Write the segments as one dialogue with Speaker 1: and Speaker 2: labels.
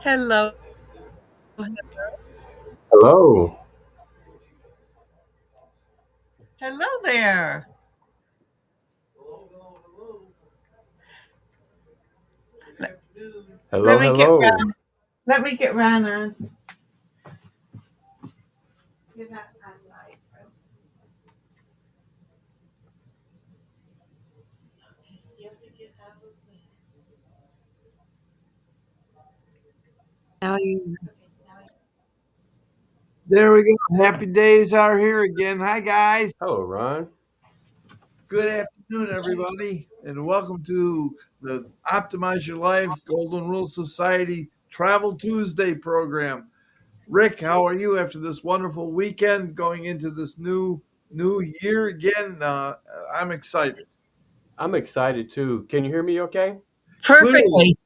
Speaker 1: Hello.
Speaker 2: Hello.
Speaker 1: Hello there. Let, let
Speaker 2: Hello,
Speaker 1: me get
Speaker 2: hello.
Speaker 1: Ron. Let me get Ron on. Now you-
Speaker 3: There we go. Happy days are here again. Hi, guys.
Speaker 2: Hello, Ron.
Speaker 3: Good afternoon, everybody, and welcome to the Optimize Your Life Golden Rule Society Travel Tuesday program. Rick, how are you after this wonderful weekend going into this new year again? I'm excited.
Speaker 2: I'm excited too. Can you hear me okay?
Speaker 3: Clearly,
Speaker 1: Perfectly.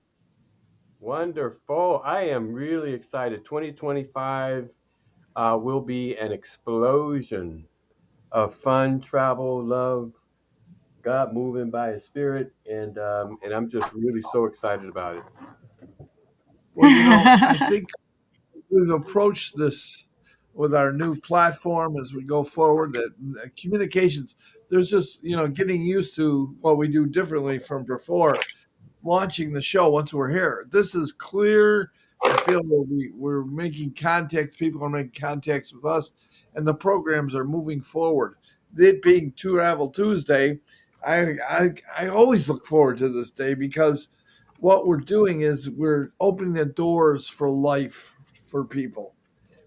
Speaker 2: Wonderful. I am really excited. 2025 will be an explosion of fun, travel, love, God moving by His Spirit, and I'm just really so excited about it.
Speaker 3: well, I think we've approached this with our new platform as we go forward that communications there's just getting used to what we do differently from before launching the show once we're here. This is clear. I feel that we're making contacts, people are making contacts with us, and the programs are moving forward. It being Travel Tuesday, I always look forward to this day because what we're doing is we're opening the doors for life for people.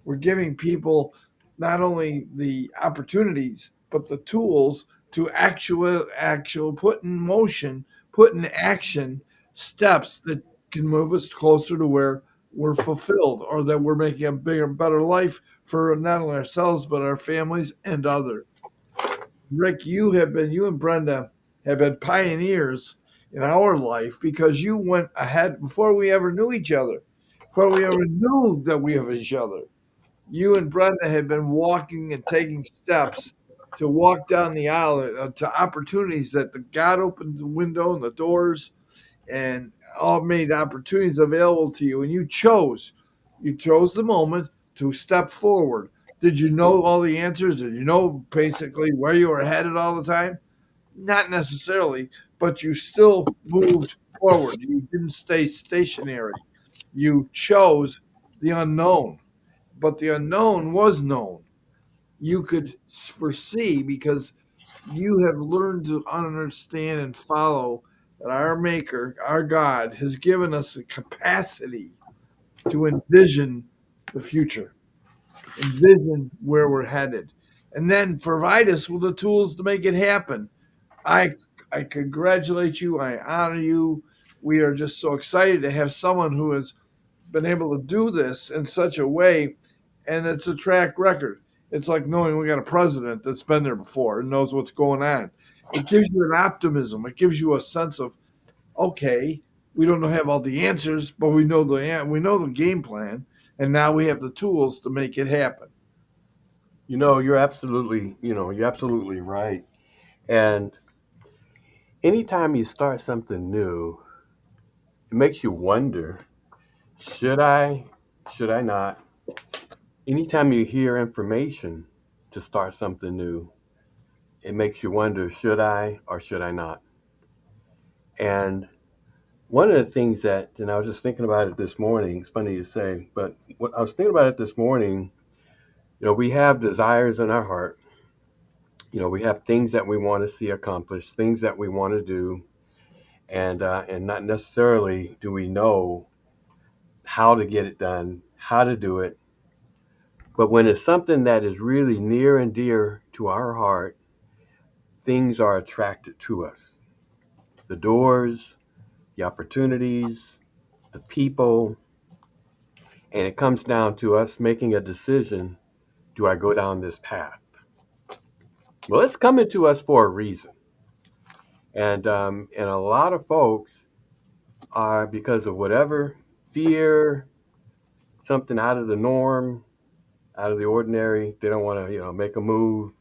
Speaker 3: We're giving people not only the opportunities but the tools to actual put in motion, put in action steps that can move us closer to where we're fulfilled or that we're making a bigger, better life for not only ourselves but our families and others. Rick, you and Brenda have been pioneers in our life because you went ahead before we ever knew each other, before we ever knew that we have each other. You and Brenda had been walking and taking steps to walk down the aisle to opportunities that the God opened the window and the doors and all made opportunities available to you, and you chose the moment to step forward. Did you know all the answers? Did you know basically where you were headed all the time? Not necessarily, but you still moved forward. You didn't stay stationary. You chose the unknown, but the unknown was known. You could foresee because you have learned to understand and follow that our Maker, our God, has given us a capacity to envision the future, envision where we're headed, and then provide us with the tools to make it happen. I I congratulate you. I honor you. We are just so excited to have someone who has been able to do this in such a way, and it's a track record. It's like knowing we got a president that's been there before and knows what's going on. It gives you an optimism. It gives you a sense of okay, we don't have all the answers, but we know the game plan, and now we have the tools to make it happen.
Speaker 2: You're absolutely right. And anytime you start something new, it makes you wonder, should I, should I not? Anytime you hear information to start something new, it makes you wonder, should I or should I not? And one of the things and I was just thinking about it this morning, it's funny you say, but what I was thinking about it this morning, we have desires in our heart. We have things that we want to see accomplished, things that we want to do, and not necessarily do we know how to get it done, how to do it. But when it's something that is really near and dear to our heart, things are attracted to us. The doors, the opportunities, the people, and it comes down to us making a decision. Do I go down this path? Well, it's coming to us for a reason. And a lot of folks are, because of whatever fear, something out of the norm, out of the ordinary, they don't want to, make a move.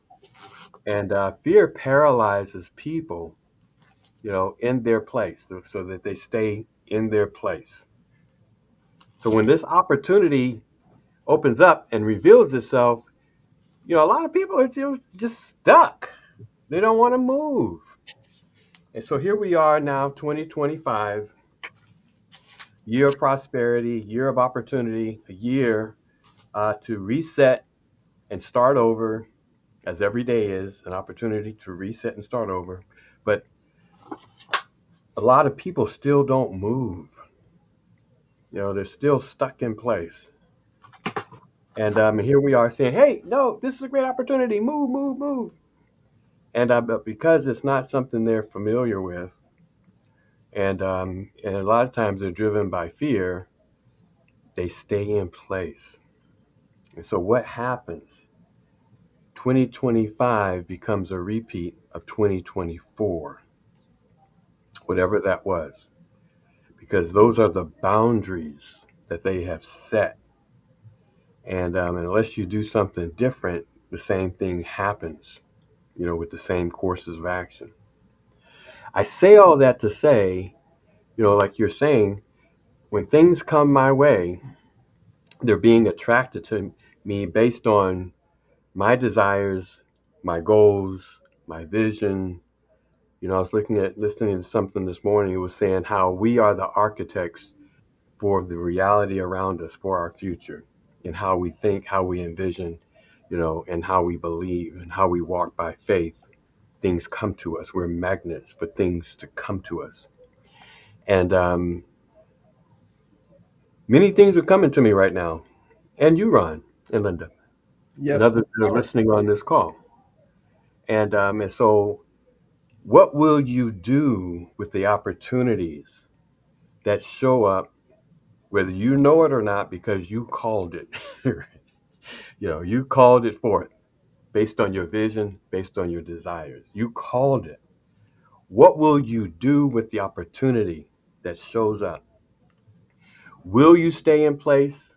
Speaker 2: And fear paralyzes people, in their place so that they stay in their place. So when this opportunity opens up and reveals itself, a lot of people are just stuck. They don't want to move. And so here we are now, 2025, year of prosperity, year of opportunity, a year to reset and start over, as every day is an opportunity to reset and start over. But a lot of people still don't move. They're still stuck in place. And here we are saying, hey, no, this is a great opportunity. Move, move, move. And but because it's not something they're familiar with, and a lot of times they're driven by fear, they stay in place. And so what happens? 2025 becomes a repeat of 2024, whatever that was, because those are the boundaries that they have set. And unless you do something different, the same thing happens, with the same courses of action. I say all that to say, like you're saying, when things come my way, they're being attracted to me based on my desires, my goals, my vision. I was listening to something this morning. It was saying how we are the architects for the reality around us, for our future, and how we think, how we envision, and how we believe and how we walk by faith. Things come to us. We're magnets for things to come to us. And many things are coming to me right now. And you, Ron, and Linda, and
Speaker 3: Yes,
Speaker 2: others that are listening on this call. And so, what will you do with the opportunities that show up, whether you know it or not, because you called it? You called it forth based on your vision, based on your desires. You called it. What will you do with the opportunity that shows up? Will you stay in place,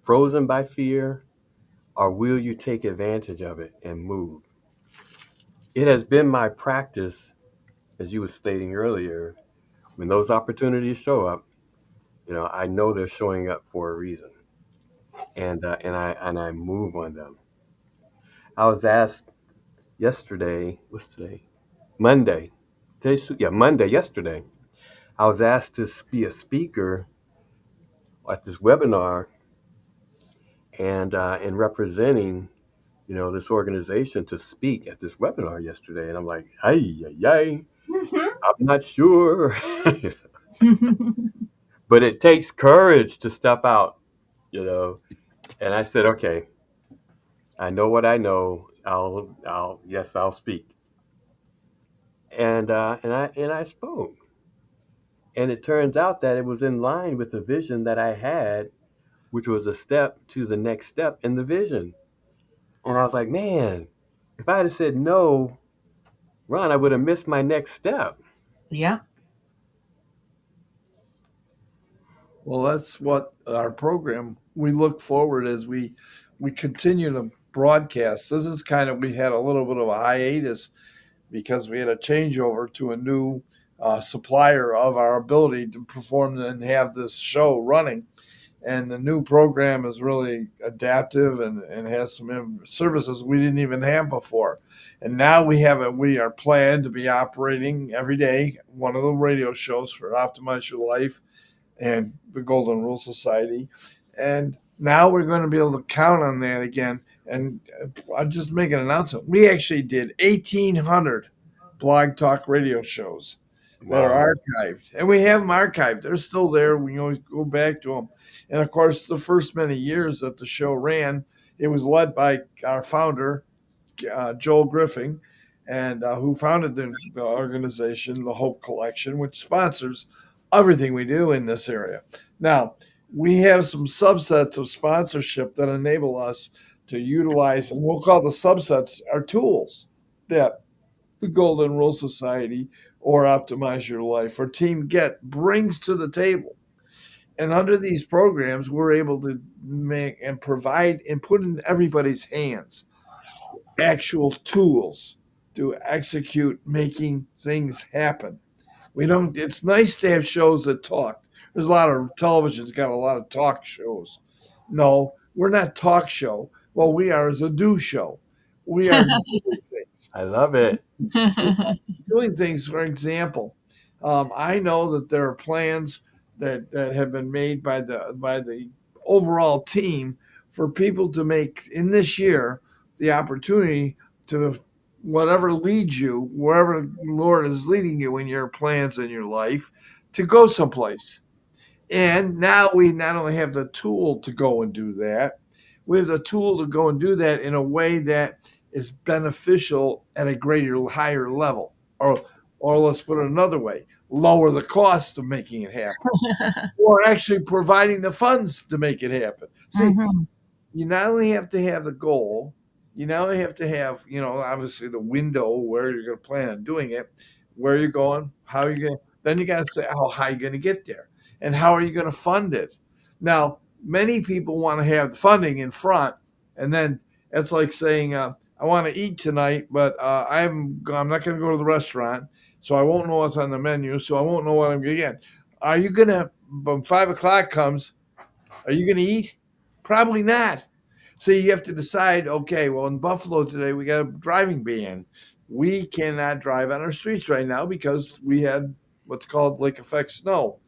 Speaker 2: frozen by fear, or will you take advantage of it and move? It has been my practice, as you were stating earlier, when those opportunities show up, I know they're showing up for a reason, and I move on them. I was asked yesterday. What's today? Monday. Monday. Yesterday, I was asked to be a speaker at this webinar, and in representing this organization to speak at this webinar yesterday, and I'm like, hey, yay, I'm not sure. But it takes courage to step out, you know. And I said, okay, I know what I know. Yes, I'll speak. And I spoke, and it turns out that it was in line with the vision that I had, which was a step to the next step in the vision. And I was like, man, if I had said no, Ron, I would have missed my next step.
Speaker 1: Yeah.
Speaker 3: well, that's what our program. We look forward as we continue to broadcast. This is kind of we had a little bit of a hiatus because we had a changeover to a new supplier of our ability to perform and have this show running. And the new program is really adaptive and has some services we didn't even have before. And now we have it. We are planned to be operating every day one of the radio shows for Optimize Your Life and the Golden Rule Society. And now we're going to be able to count on that again. And I'll just make an announcement. We actually did 1,800 blog talk radio shows that
Speaker 2: Wow.
Speaker 3: are archived, and we have them archived. They're still there. We can always go back to them. And of course, the first many years that the show ran, it was led by our founder, Joel Griffin, and who founded the organization, the Hope Collection, which sponsors everything we do in this area. Now, we have some subsets of sponsorship that enable us to utilize, and we'll call the subsets our tools that the Golden Rule Society or Optimize Your Life or Team Get brings to the table. And under these programs, we're able to make and provide and put in everybody's hands actual tools to execute making things happen. We don't, it's nice to have shows that talk. There's a lot of television's got a lot of talk shows. No, we're not talk show. What we are is a do show. We are doing things.
Speaker 2: I love it.
Speaker 3: Doing things. For example, I know that there are plans that have been made by the overall team for people to make in this year the opportunity to whatever leads you, wherever the Lord is leading you in your plans in your life, to go someplace. And now we not only have the tool to go and do that, we have the tool to go and do that in a way that is beneficial at a greater, higher level. Or let's put it another way, lower the cost of making it happen, or actually providing the funds to make it happen. See,
Speaker 1: Mhm.
Speaker 3: you not only have to have the goal, you not only have to have, obviously the window where you're going to plan on doing it, where you're going, how you're going to, then you got to say how high you're going to get there and how are you going to fund it. Now, many people want to have the funding in front, and then it's like saying, I want to eat tonight, but I'm not going to go to the restaurant, so I won't know what's on the menu, so I won't know what I'm going to get. Are you going to, when 5 o'clock comes, are you going to eat? Probably not. So you have to decide, okay, well, in Buffalo today, we got a driving ban. We cannot drive on our streets right now because we had what's called lake effect snow.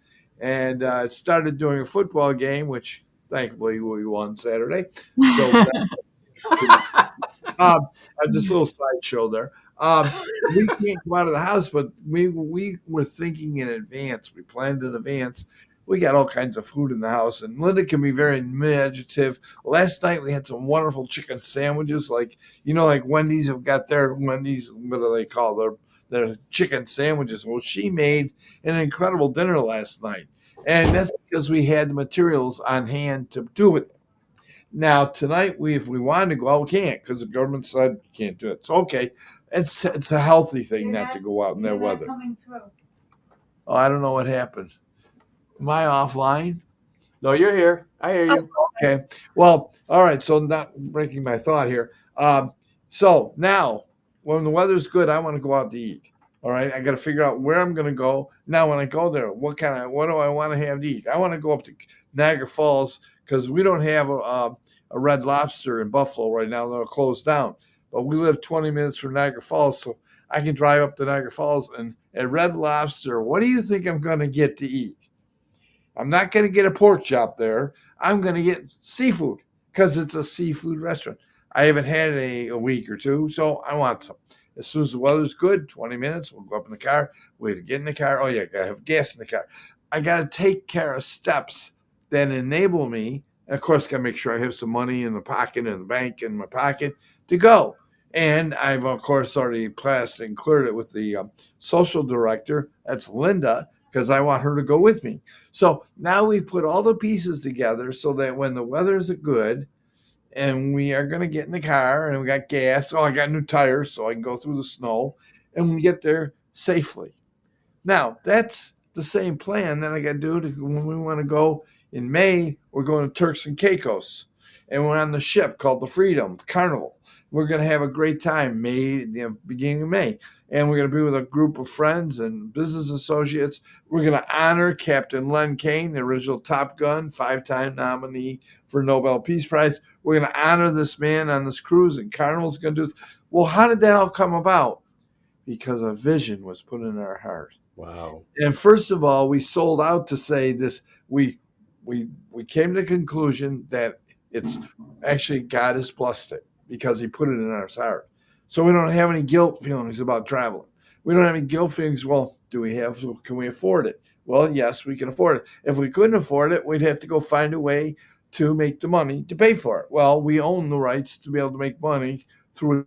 Speaker 3: And it started during a football game, which thankfully we won Saturday. So um, just a little sideshow there. We can't go out of the house, but we were thinking in advance. We planned in advance. We got all kinds of food in the house, and Linda can be very imaginative. Last night we had some wonderful chicken sandwiches, like Wendy's have got their Wendy's. What do they call their chicken sandwiches? Well, she made an incredible dinner last night, and that's because we had the materials on hand to do it. Now tonight, if we wanted to go out, we can't because the government said you can't do it. So okay, it's a healthy thing not to go out in that weather. Oh, I don't know what happened. Am I offline?
Speaker 2: No, you're here. I hear you.
Speaker 3: Okay. Well, all right. So not breaking my thought here. So now, when the weather's good, I want to go out to eat. All right. I got to figure out where I'm going to go. Now, when I go there, what do I want to have to eat? I want to go up to Niagara Falls because we don't have a Red Lobster in Buffalo right now. They're closed down. But we live 20 minutes from Niagara Falls, so I can drive up to Niagara Falls and at Red Lobster. What do you think I'm going to get to eat? I'm not going to get a pork chop there. I'm going to get seafood because it's a seafood restaurant. I haven't had it a week or two, so I want some. As soon as the weather's good, 20 minutes, we'll go up in the car. We get in the car. Oh, yeah, got to have gas in the car. I got to take care of steps that enable me. And of course, got to make sure I have some money in the pocket, in the bank, in my pocket to go. And I've, of course, already passed and cleared it with the social director. That's Linda, because I want her to go with me. So now we've put all the pieces together so that when the weather is good and we are going to get in the car and we got gas, I got new tires so I can go through the snow and we get there safely. Now, that's the same plan that I got to do when we want to go in May. We're going to Turks and Caicos, and we're on the ship called the Freedom Carnival. We're going to have a great time beginning of May, and we're going to be with a group of friends and business associates. We're going to honor Captain Len Kain, the original Top Gun, 5-time nominee for Nobel Peace Prize. We're going to honor this man on this cruise, and Carnival's going to do this. Well, how did that all come about? Because a vision was put in our heart.
Speaker 2: Wow.
Speaker 3: And first of all, we sold out to say this. We came to the conclusion that it's actually God has blessed it because He put it in our heart. So we don't have any guilt feelings about traveling. We don't have any guilt feelings. Well, can we afford it? Well, yes, we can afford it. If we couldn't afford it, we'd have to go find a way to make the money to pay for it. Well, we own the rights to be able to make money through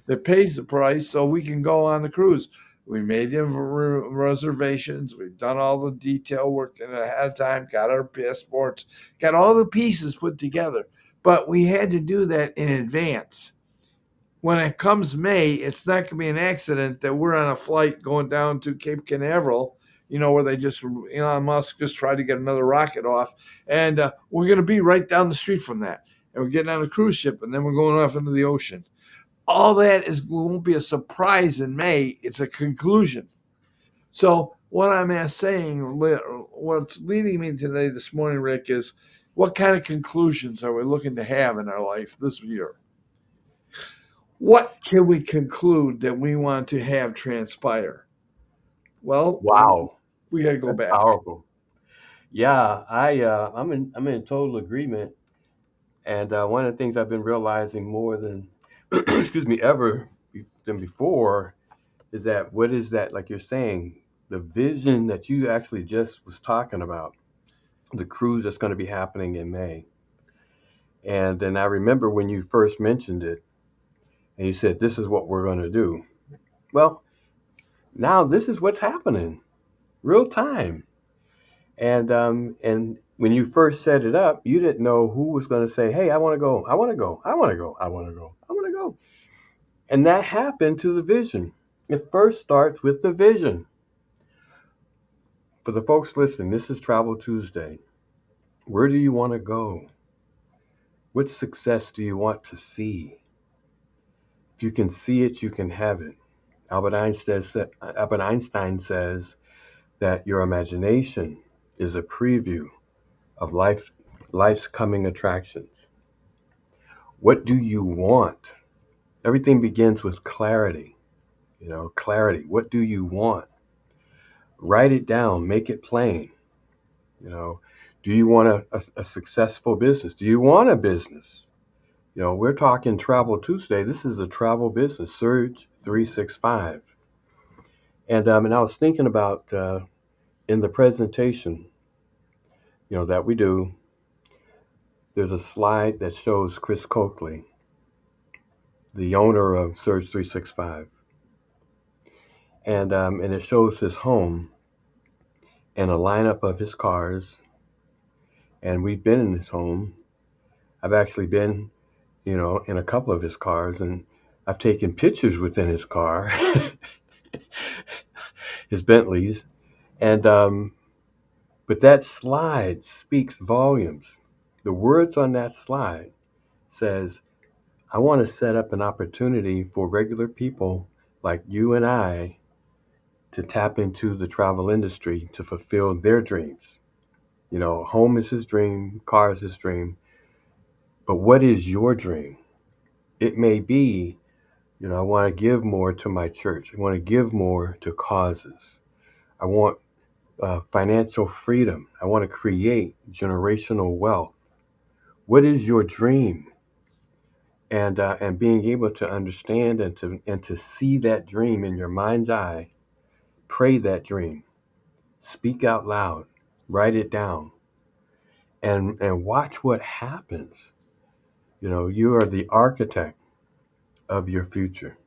Speaker 3: that pays the price so we can go on the cruise. We made the reservations. We've done all the detail work ahead of time, got our passports, got all the pieces put together. But we had to do that in advance. When it comes May, it's not going to be an accident that we're on a flight going down to Cape Canaveral, where Elon Musk just tried to get another rocket off. And we're going to be right down the street from that. And we're getting on a cruise ship, and then we're going off into the ocean. all that won't be a surprise in May. It's a conclusion. So what I'm saying, what's leading me today, this morning, Rick, is what kind of conclusions are we looking to have in our life this year? What can we conclude that we want to have transpire? Well,
Speaker 2: Wow,
Speaker 3: we got to go
Speaker 2: that's
Speaker 3: back.
Speaker 2: powerful. Yeah, I'm in total agreement. And one of the things I've been realizing more than excuse me than before is that what is that, like you're saying, the vision that you actually just was talking about, the cruise that's going to be happening in May. And then I remember when you first mentioned it and you said, this is what we're going to do. Well, now this is what's happening real time. And when you first set it up, you didn't know who was going to say, hey, I want to go. I want to go. I want to go. I want to go. I want to go. And that happened to the vision. It first starts with the vision. For the folks listening, this is Travel Tuesday. Where do you want to go? What success do you want to see? If you can see it, you can have it. Albert Einstein says that your imagination is a preview of life's coming attractions. What do you want? Everything begins with clarity. Clarity. What do you want? Write it down, make it plain. You know, do you want a successful business? Do you want a business? We're talking Travel Tuesday. This is a travel business, Surge 365. And I was thinking about in the presentation, that we do, there's a slide that shows Chris Coakley, the owner of Surge 365. And it shows his home and a lineup of his cars. And we've been in his home. I've actually been, in a couple of his cars, and I've taken pictures within his car, his Bentleys. And but that slide speaks volumes. The words on that slide says, I want to set up an opportunity for regular people like you and I to tap into the travel industry to fulfill their dreams. Home is his dream, car is his dream. But what is your dream? It may be, I want to give more to my church. I want to give more to causes. I want financial freedom. I want to create generational wealth. What is your dream? And being able to understand and to see that dream in your mind's eye, pray that dream, speak out loud, write it down, and watch what happens. You are the architect of your future.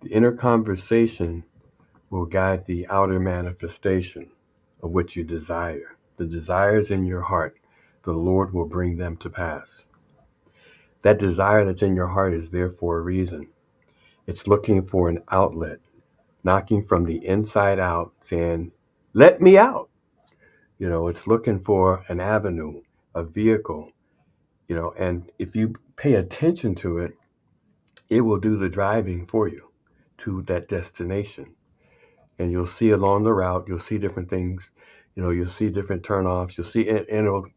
Speaker 2: The inner conversation will guide the outer manifestation of what you desire. The desires in your heart, the Lord will bring them to pass. That desire that's in your heart is there for a reason. It's looking for an outlet, knocking from the inside out, saying, let me out. It's looking for an avenue, a vehicle, and if you pay attention to it, it will do the driving for you to that destination. And you'll see along the route, you'll see different things, you'll see different turnoffs, you'll see, and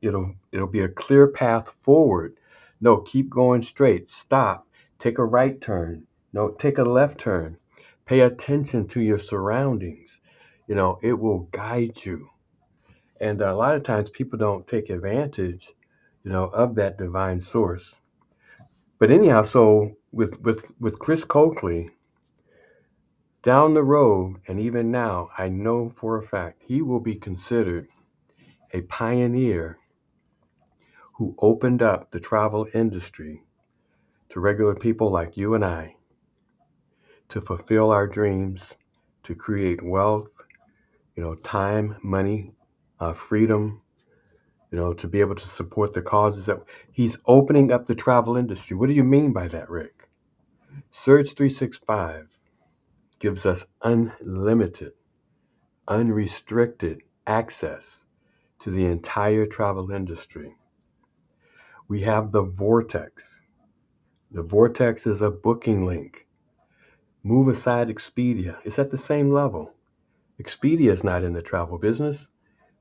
Speaker 2: it'll be a clear path forward. No, keep going straight, stop, take a right turn, no, take a left turn, pay attention to your surroundings. It will guide you. And a lot of times people don't take advantage, of that divine source. But anyhow, so with Chris Coakley, down the road, and even now, I know for a fact he will be considered a pioneer who opened up the travel industry to regular people like you and I to fulfill our dreams, to create wealth, time, money, freedom, to be able to support the causes that he's opening up the travel industry. What do you mean by that, Rick? Surge 365 gives us unlimited, unrestricted access to the entire travel industry. We have the vortex. The Vortex is a booking link. Move aside Expedia. It's at the same level. Expedia is not in the travel business.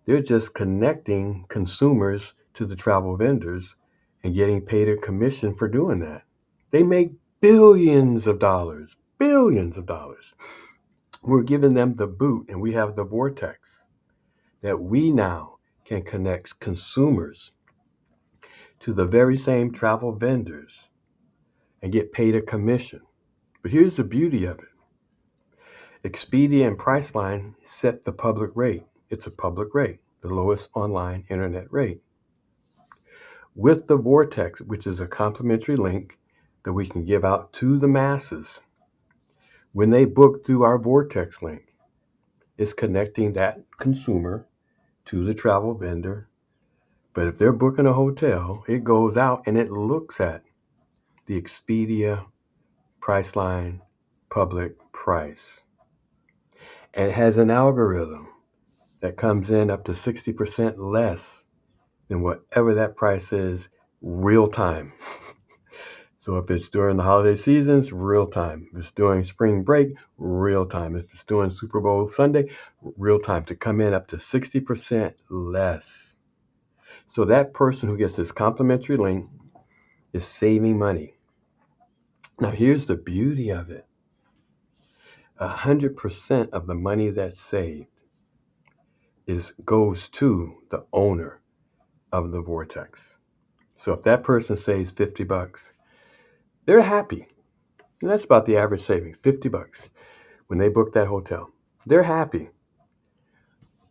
Speaker 2: They're just connecting consumers to the travel vendors and getting paid a commission for doing that. They make billions of dollars, billions of dollars. We're giving them the boot, and we have the Vortex that we now can connect consumers to the very same travel vendors and get paid a commission. But here's the beauty of it. Expedia and Priceline set the public rate. It's a public rate, the lowest online internet rate. With the Vortex, which is a complimentary link that we can give out to the masses, when they book through our Vortex link, it's connecting that consumer to the travel vendor. But if they're booking a hotel, it goes out and it looks at the Expedia Priceline public price. And it has an algorithm that comes in up to 60% less than whatever that price is real time. So if it's during the holiday seasons, real time. If it's during spring break, real time. If it's during Super Bowl Sunday, real time, to come in up to 60% less. So that person who gets this complimentary link is saving money. Now here's the beauty of it. 100% of the money that's saved goes to the owner of the Vortex. So if that person saves $50, they're happy. And that's about the average savings, $50 when they book that hotel. They're happy.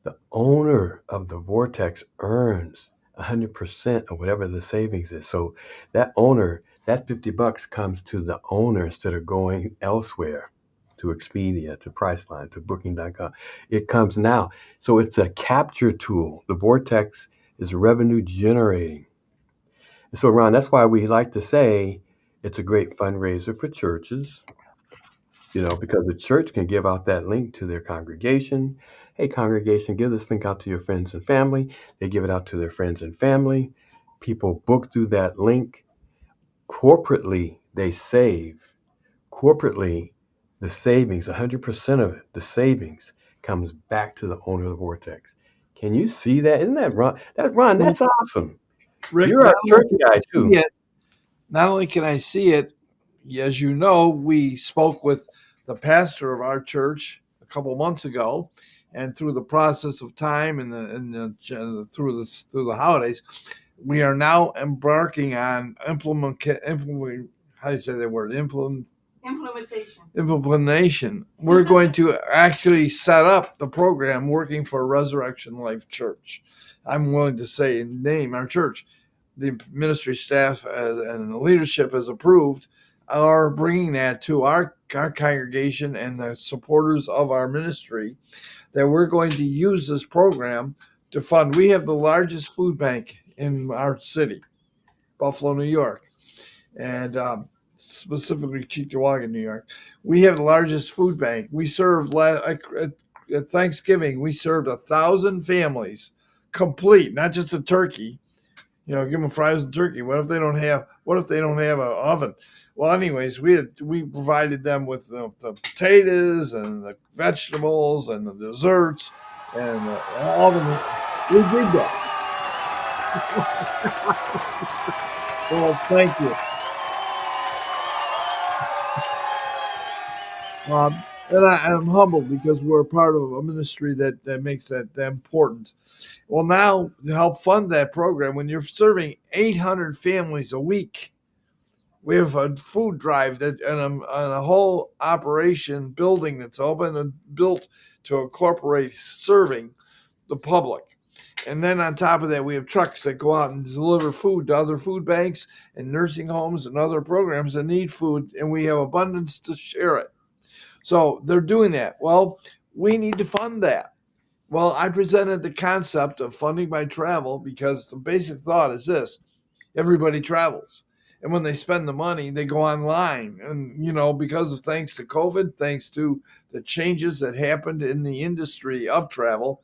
Speaker 2: The owner of the Vortex earns 100% of whatever the savings is. So that owner, that $50 comes to the owner instead of going elsewhere to Expedia, to Priceline, to Booking.com. It comes now. So it's a capture tool. The Vortex is revenue generating. And so, Ron, that's why we like to say it's a great fundraiser for churches, because the church can give out that link to their congregation. Hey, congregation, give this link out to your friends and family. They give it out to their friends and family. People book through that link. Corporately, they save. Corporately, the savings, 100% of it, the savings comes back to the owner of the Vortex. Can you see that? Isn't that Ron? Ron, that's awesome.
Speaker 3: Rick,
Speaker 2: You're our church guy, too.
Speaker 3: Not only can I see it, as you know, we spoke with the pastor of our church a couple months ago, and through the process of time and through the holidays, we are now embarking on how do you say that word? Implementation. We're going to actually set up the program working for Resurrection Life Church. I'm willing to say and name our church. The ministry staff and the leadership has approved are bringing that to our congregation and the supporters of our ministry, that we're going to use this program to fund. We have the largest food bank in our city, Buffalo, New York, and specifically Cheektowaga, New York. We have the largest food bank. We served at Thanksgiving, we served 1,000 families complete, not just a turkey. Give them fries and turkey. What if they don't have an oven? Well, anyways, we provided them with the potatoes and the vegetables and the desserts and all of them. We did that. Well, thank you. And I'm humbled because we're part of a ministry that makes that important. Well, now to help fund that program, when you're serving 800 families a week, we have a food drive and a whole operation building that's open and built to incorporate serving the public. And then on top of that, we have trucks that go out and deliver food to other food banks and nursing homes and other programs that need food, and we have abundance to share it. So they're doing that. Well, we need to fund that. Well, I presented the concept of funding by travel because the basic thought is this: everybody travels. And when they spend the money, they go online. And, because of thanks to COVID, thanks to the changes that happened in the industry of travel,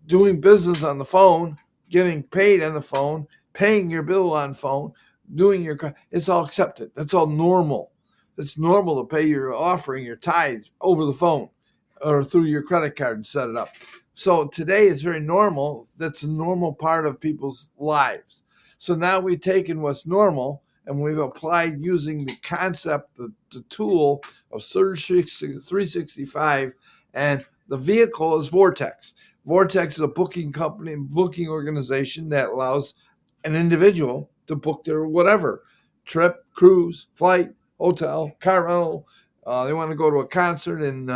Speaker 3: doing business on the phone, getting paid on the phone, paying your bill on phone, doing it's all accepted. That's all normal. It's normal to pay your offering, your tithes over the phone or through your credit card and set it up. So today it's very normal. That's a normal part of people's lives. So now we've taken what's normal and we've applied using the concept, the tool of Surge 365, and the vehicle is Vortex. Vortex is a booking company, booking organization that allows an individual to book their whatever trip, cruise, flight, hotel, car rental. They want to go to a concert in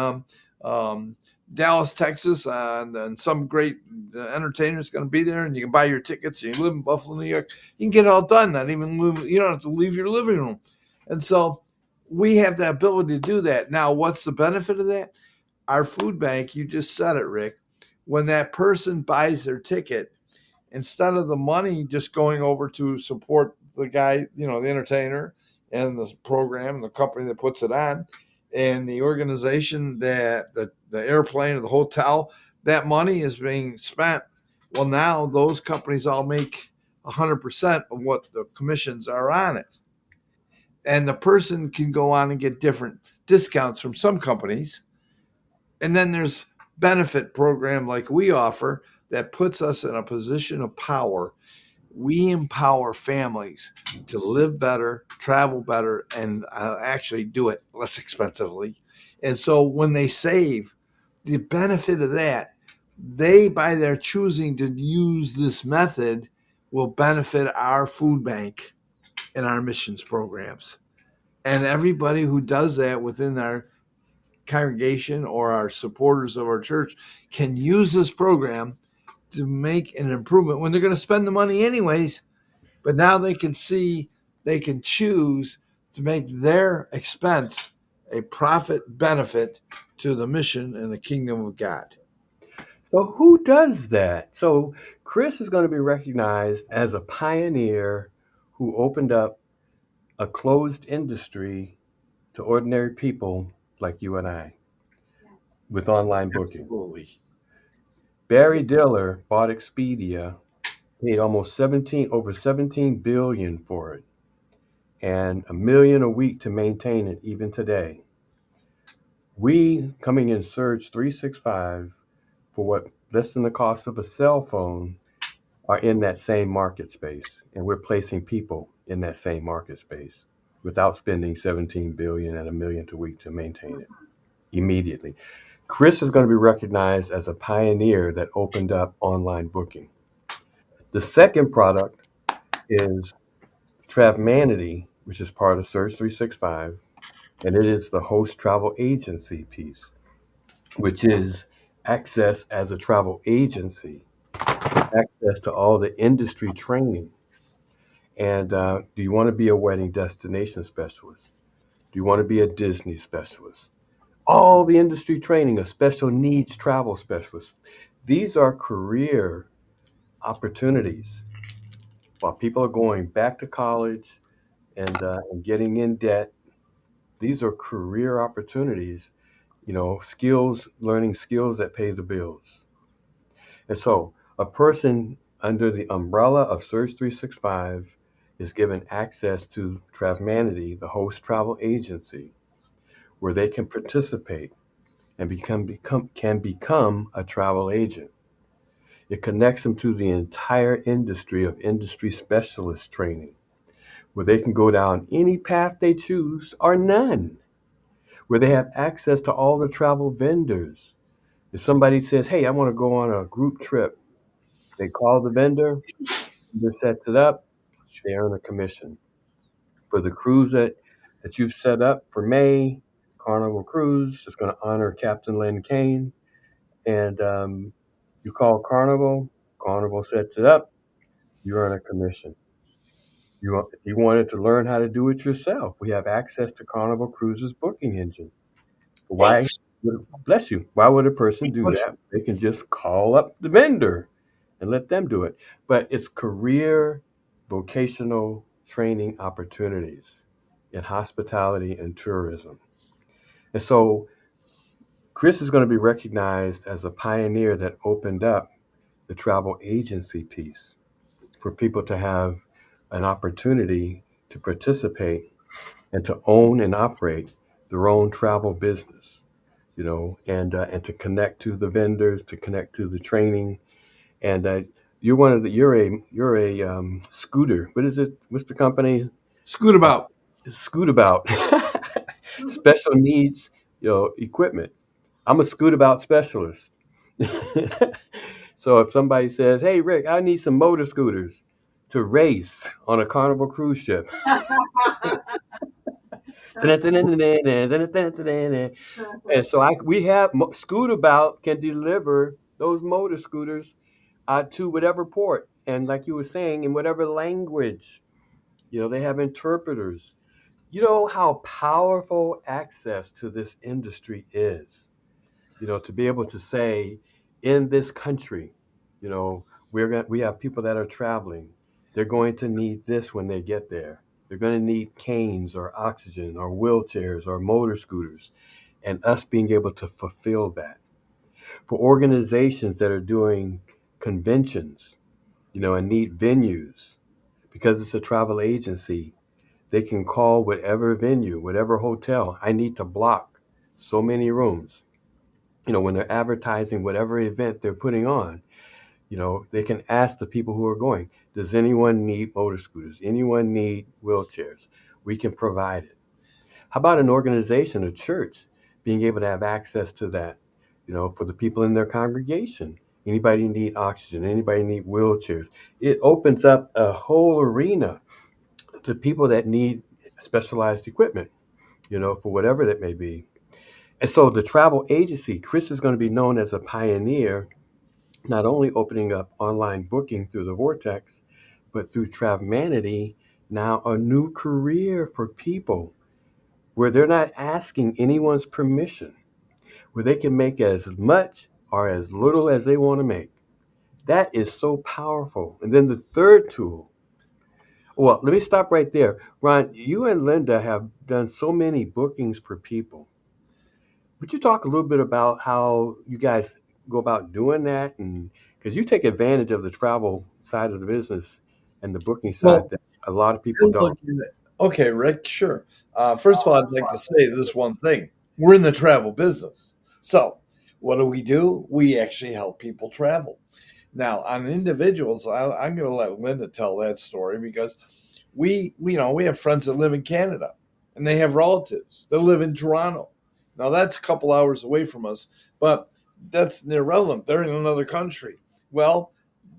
Speaker 3: um, Dallas, Texas, and some great entertainer is going to be there, and you can buy your tickets. You live in Buffalo, New York. You can get it all done. Not even you don't have to leave your living room. And so we have the ability to do that. Now, what's the benefit of that? Our food bank, you just said it, Rick. When that person buys their ticket, instead of the money just going over to support the guy, the entertainer and the program, the company that puts it on, and the organization that the airplane or the hotel, that money is being spent. Well, now those companies all make 100% of what the commissions are on it. And the person can go on and get different discounts from some companies. And then there's benefit program like we offer that puts us in a position of power. We empower families to live better, travel better, and actually do it less expensively. And so when they save, the benefit of that, they, by their choosing to use this method, will benefit our food bank and our missions programs. And everybody who does that within our congregation or our supporters of our church can use this program to make an improvement when they're going to spend the money anyways. But now they can see, they can choose to make their expense a profit benefit to the mission and the kingdom of God.
Speaker 2: So who does that? So Chris is going to be recognized as a pioneer who opened up a closed industry to ordinary people like you and I with online booking.
Speaker 3: Absolutely.
Speaker 2: Barry Diller bought Expedia, paid almost 17 over 17 billion for it, and a million a week to maintain it even today. We coming in Surge 365 for what less than the cost of a cell phone are in that same market space, and we're placing people in that same market space without spending 17 billion and a million a week to maintain it immediately. Chris is going to be recognized as a pioneer that opened up online booking. The second product is Travmanity, which is part of Surge 365, and it is the host travel agency piece, which is access as a travel agency, access to all the industry training. And do you want to be a wedding destination specialist? Do you want to be a Disney specialist? All the industry training, a special needs travel specialist. These are career opportunities while people are going back to college and getting in debt. These are career opportunities, skills, learning skills that pay the bills. And so a person under the umbrella of Surge 365 is given access to Travmanity, the host travel agency, where they can participate and can become a travel agent. It connects them to the entire industry of industry specialist training, where they can go down any path they choose or none, where they have access to all the travel vendors. If somebody says, "Hey, I want to go on a group trip," they call the vendor, vendor sets it up, they earn a commission. For the cruise that you've set up for May, Carnival Cruise is going to honor Captain Len Kane, and you call Carnival, Carnival sets it up, you earn a commission. If you wanted to learn how to do it yourself, we have access to Carnival Cruises booking engine. Why bless you? Why would a person do that? They can just call up the vendor and let them do it. But it's career, vocational training opportunities in hospitality and tourism. And so Chris is going to be recognized as a pioneer that opened up the travel agency piece for people to have an opportunity to participate and to own and operate their own travel business, and to connect to the vendors, to connect to the training, and you're one of the you're a scooter. What is it? What's the company?
Speaker 3: Scoot
Speaker 2: Uh,
Speaker 3: about.
Speaker 2: Scoot about special needs, equipment. I'm a scoot about specialist. So if somebody says, "Hey Rick, I need some motor scooters to race on a Carnival cruise ship," and so we have Scoot About can deliver those motor scooters to whatever port, and like you were saying, in whatever language. They have interpreters. You know how powerful access to this industry is. To be able to say, in this country, we have people that are traveling. They're going to need this when they get there. They're going to need canes or oxygen or wheelchairs or motor scooters, and us being able to fulfill that. For organizations that are doing conventions, and need venues, because it's a travel agency, they can call whatever venue, whatever hotel. I need to block so many rooms. When they're advertising whatever event they're putting on, they can ask the people who are going, does anyone need motor scooters? Anyone need wheelchairs? We can provide it. How about an organization, a church, being able to have access to that, for the people in their congregation? Anybody need oxygen? Anybody need wheelchairs? It opens up a whole arena to people that need specialized equipment, for whatever that may be. And so the travel agency, Chris is going to be known as a pioneer, not only opening up online booking through the Vortex, but through Travmanity, now a new career for people where they're not asking anyone's permission, where they can make as much or as little as they want to make. That is so powerful. And then the third tool, well, let me stop right there. Ron, you and Linda have done so many bookings for people. Would you talk a little bit about how you guys go about doing that? And because you take advantage of the travel side of the business and the booking side
Speaker 3: Well,
Speaker 2: that a lot of people
Speaker 3: you're
Speaker 2: don't.
Speaker 3: looking at- okay, Rick, sure. First of all, I'd like to say this one thing. We're in the travel business. So, what do? We actually help people travel. Now, on individuals, I'm going to let Linda tell that story because we have friends that live in Canada and they have relatives that live in Toronto. Now, that's a couple hours away from us, but that's irrelevant. They're in another country. Well,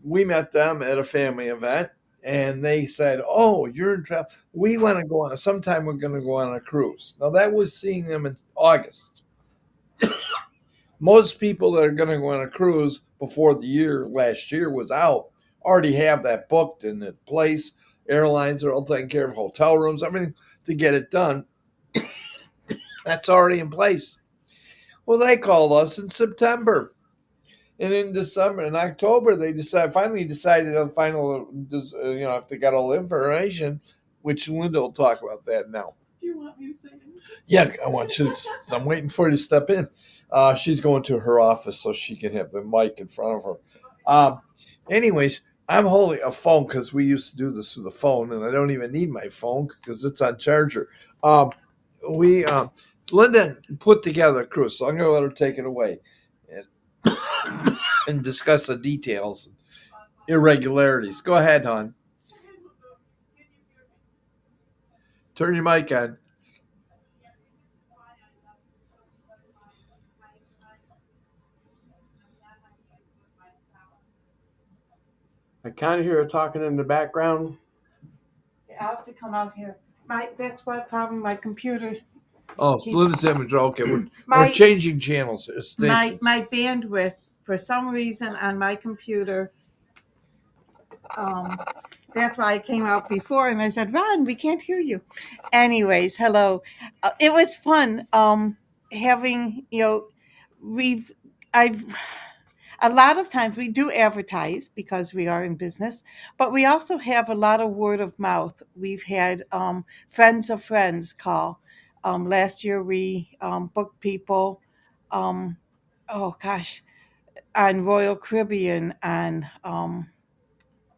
Speaker 3: we met them at a family event and they said, "Oh, you're in travel. We want to go on. Sometime we're going to go on a cruise." Now, that was seeing them in August. Most people that are going to go on a cruise before the year last year was out already have that booked in the place. Airlines are all taking care of hotel rooms, everything to get it done. That's already in place. Well, they called us in September. And in December and October, they finally decided on final, if they got all the information, which Linda will talk about that now. Do you want me to say anything? Yeah, I want you. I'm waiting for you to step in. She's going to her office so she can have the mic in front of her. Um, anyways, I'm holding a phone because we used to do this with the phone, and I don't even need my phone because it's on charger. We Linda put together a cruise, so I'm going to let her take it away and discuss the details, irregularities. Go ahead, hon. Turn your mic on.
Speaker 2: I kind of hear her talking in the background.
Speaker 1: I'll have to come out here. That's what problem. My computer
Speaker 3: Oh,
Speaker 1: keeps
Speaker 3: Linda's image. Okay, we're
Speaker 1: my
Speaker 3: changing channels,
Speaker 1: my
Speaker 3: stations.
Speaker 1: my bandwidth for some reason on my computer. Um, that's why I came out before and I said, "Ron, we can't hear you." Anyways, hello. It was fun. Having we've I've a lot of times we do advertise because we are in business, but we also have a lot of word of mouth. We've had friends of friends call. Last year we booked people. Um, oh gosh, on Royal Caribbean, on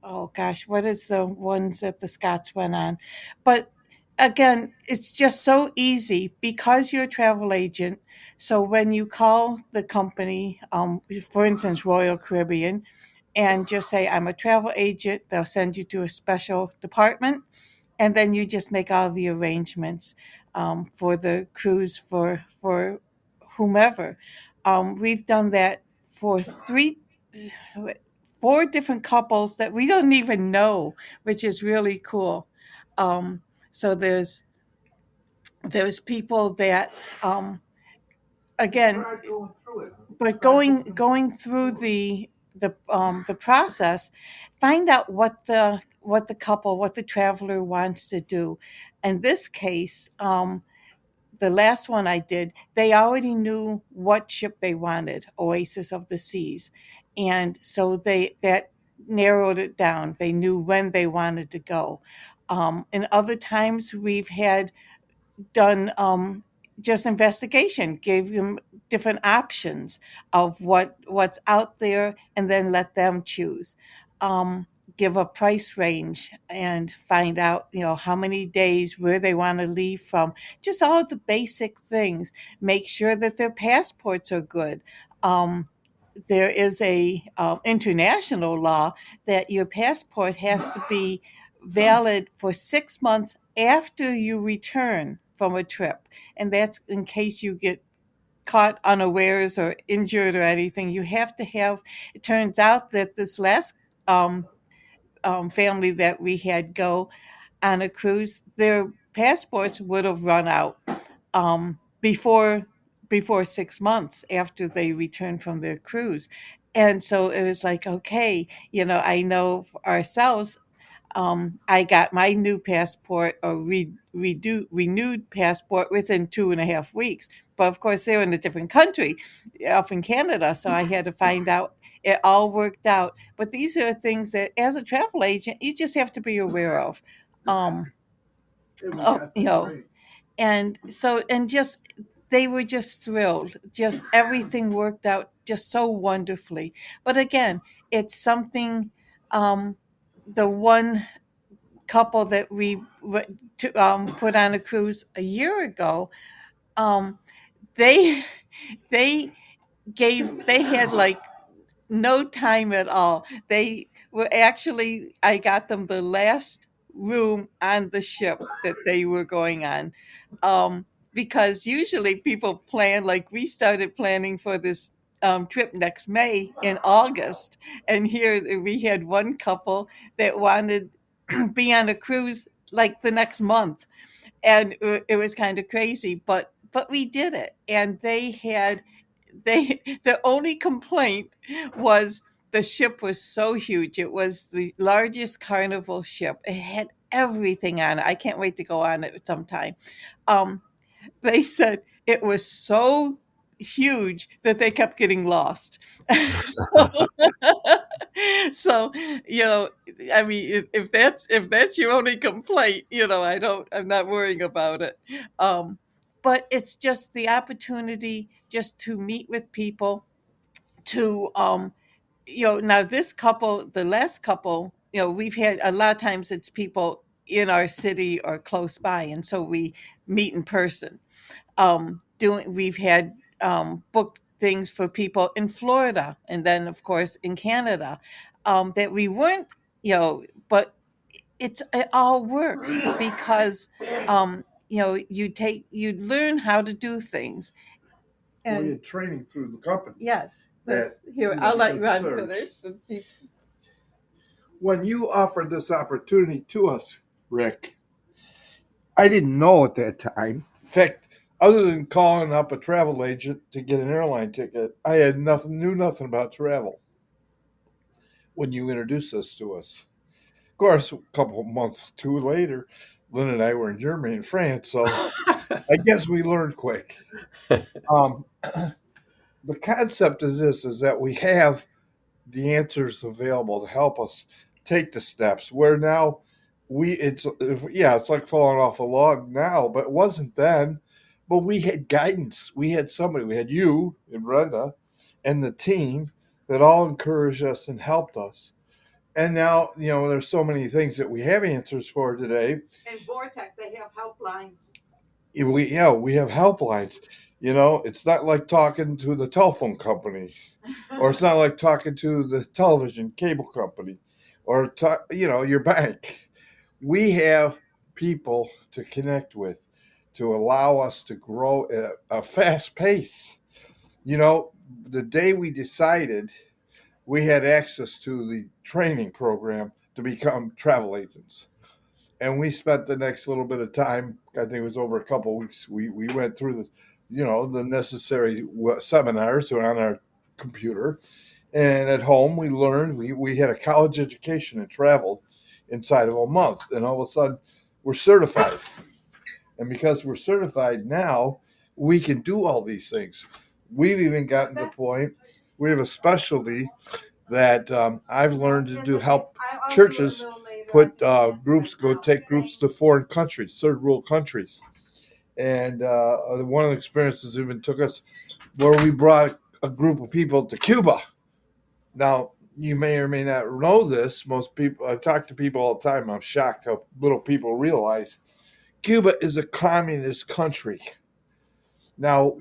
Speaker 1: oh gosh, what is the ones that the Scots went on? But again, it's just so easy because you're a travel agent. So when you call the company, for instance, Royal Caribbean, and just say, I'm a travel agent, they'll send you to a special department, and then you just make all the arrangements for the cruise for whomever. We've done that for four different couples that we don't even know, which is really cool. Um, so there's people that again, but going through the process, find out what the traveler wants to do. In this case, the last one I did, they already knew what ship they wanted, Oasis of the Seas. And so that narrowed it down. They knew when they wanted to go. And other times we've had done just investigation, gave them different options of what's out there, and then let them choose. Um, Give a price range and find out, how many days, where they want to leave from, just all of the basic things. Make sure that their passports are good. Um, there is a international law that your passport has to be valid for 6 months after you return from a trip, and that's in case you get caught unawares or injured or anything. You have to have. It turns out that this last um, family that we had go on a cruise, their passports would have run out before 6 months after they returned from their cruise. And so it was like, okay, I know for ourselves, I got my new passport or renewed passport within 2.5 weeks. But of course, they're in a different country, up in Canada. So I had to find out. It all worked out. But these are things that, as a travel agent, you just have to be aware of. Um, and so, and just, they were just thrilled. Just everything worked out just so wonderfully. But again, it's something, the one couple that we put on a cruise a year ago, um, they they they had like no time at all. They were actually, I got them the last room on the ship that they were going on. Um, because usually people plan, like we started planning for this trip next May in August. And here we had one couple that wanted be on a cruise like the next month, and it was kind of crazy, but we did it. And they the only complaint was the ship was so huge. It was the largest carnival ship. It had everything on it. I can't wait to go on it sometime. um they said it was so huge that they kept getting lost. so so I mean, if that's your only complaint, I'm not worrying about it. But it's just the opportunity just to meet with people, to now this couple, the last couple, we've had a lot of times it's people in our city or close by, and so we meet in person. Doing We've had booked things for people in Florida, and then of course in Canada, that we weren't, but it all works because you learn how to do things.
Speaker 3: We
Speaker 1: And
Speaker 3: had training through the company.
Speaker 1: yes,
Speaker 3: That
Speaker 1: here,
Speaker 3: you know
Speaker 1: I'll let
Speaker 3: could
Speaker 1: Ron
Speaker 3: search.
Speaker 1: finish since he.
Speaker 3: When you offered this opportunity to us, Rick, I didn't know at that time. In fact, other than calling up a travel agent to get an airline ticket, I had knew nothing about travel when you introduced this to us. Of course, a couple of months too later, Lynn and I were in Germany and France, so I guess we learned quick. Um, the concept is this: is that we have the answers available to help us take the steps. Where now it's like falling off a log now, but it wasn't then. But we had guidance. We had somebody. We had you and Brenda and the team that all encouraged us and helped us. And now, there's so many things that we have answers for today.
Speaker 1: In Vortex, they have helplines.
Speaker 3: We have helplines. It's not like talking to the telephone company, or it's not like talking to the television cable company, or your bank. We have people to connect with, to allow us to grow at a fast pace. The day we decided we had access to the training program to become travel agents. And we spent the next little bit of time, I think it was over a couple of weeks, we went through the necessary seminars on our computer. And at home, we learned, we had a college education and traveled inside of a month. And all of a sudden, we're certified. And because we're certified now, we can do all these things. We've even gotten to the point, we have a specialty that I've learned to do, help churches put take groups to foreign countries, third world countries. And one of the experiences even took us where we brought a group of people to Cuba. Now, you may or may not know this. Most people, I talk to people all the time. I'm shocked how little people realize Cuba is a communist country. Now,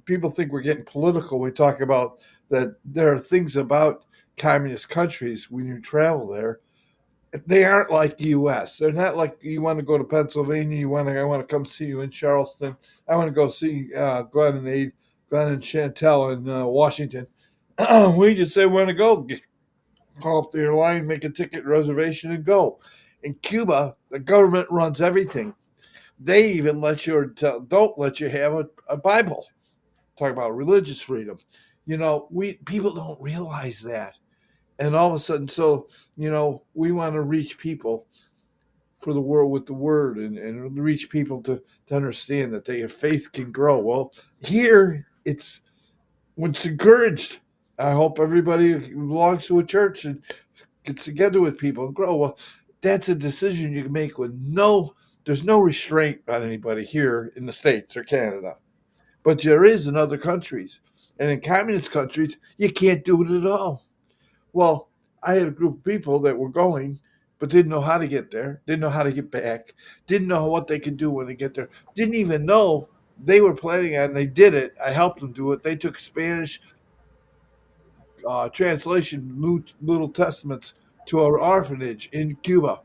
Speaker 3: people think we're getting political. We talk about that there are things about communist countries when you travel there. They aren't like the U.S. They're not like you want to go to Pennsylvania. I want to come see you in Charleston. I want to go see Glenn and Chantel in Washington. We just say we want to go. Call up the airline, make a ticket reservation, and go. In Cuba, the government runs everything. They even don't let you have a Bible. Talk about religious freedom. People don't realize that. And all of a sudden, we want to reach people for the world with the word, and reach people to understand that their faith can grow. Well, here it's encouraged. I hope everybody belongs to a church and gets together with people and grow. Well, that's a decision you can make with there's no restraint on anybody here in the States or Canada. But there is in other countries. And in communist countries, you can't do it at all. Well, I had a group of people that were going, but didn't know how to get there, didn't know how to get back, didn't know what they could do when they get there, didn't even know they were planning on, they did it. I helped them do it. They took Spanish translation, little testaments to an orphanage in Cuba.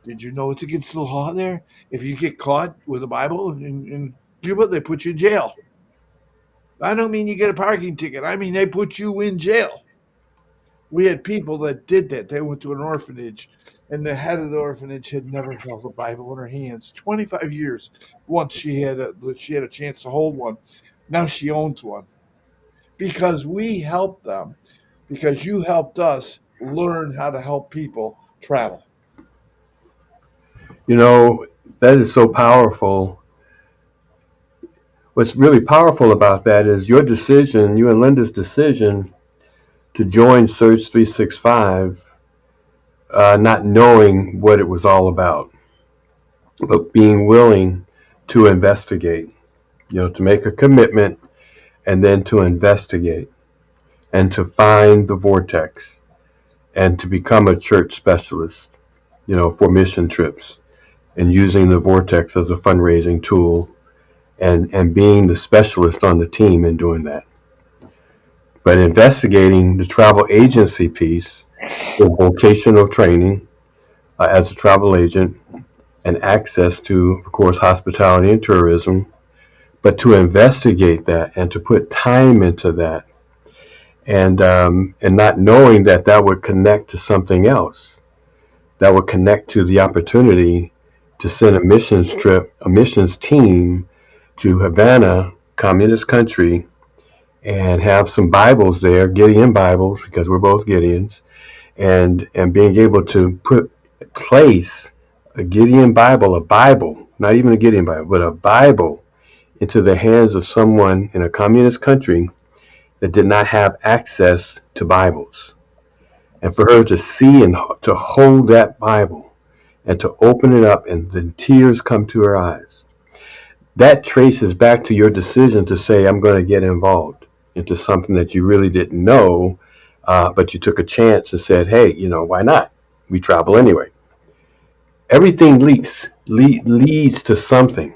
Speaker 3: Did you know it's against the law there? If you get caught with a Bible in Cuba, they put you in jail. I don't mean you get a parking ticket. I mean they put you in jail. We had people that did that. They went to an orphanage, and the head of the orphanage had never held a Bible in her hands. 25 years. Once she had a chance to hold one. Now she owns one. Because we helped them. Because you helped us learn how to help people travel.
Speaker 2: That is so powerful. What's really powerful about that is your decision, you and Linda's decision to join Surge 365, not knowing what it was all about, but being willing to investigate, to make a commitment and then to investigate and to find the vortex and to become a church specialist, for mission trips, and using the vortex as a fundraising tool, and being the specialist on the team in doing that. But investigating the travel agency piece, the vocational training as a travel agent, and access to, of course, hospitality and tourism, but to investigate that and to put time into that, and not knowing that would connect to something else, that would connect to the opportunity to send a missions team to Havana, communist country, and have some Bibles there, Gideon Bibles, because we're both Gideons, and being able to place a Gideon Bible, not even a Gideon Bible, but a Bible into the hands of someone in a communist country that did not have access to Bibles. And for her to see and to hold that Bible and to open it up, and the tears come to her eyes. That traces back to your decision to say, I'm going to get involved into something that you really didn't know but you took a chance and said, hey, why not? We travel anyway. Everything leads to something.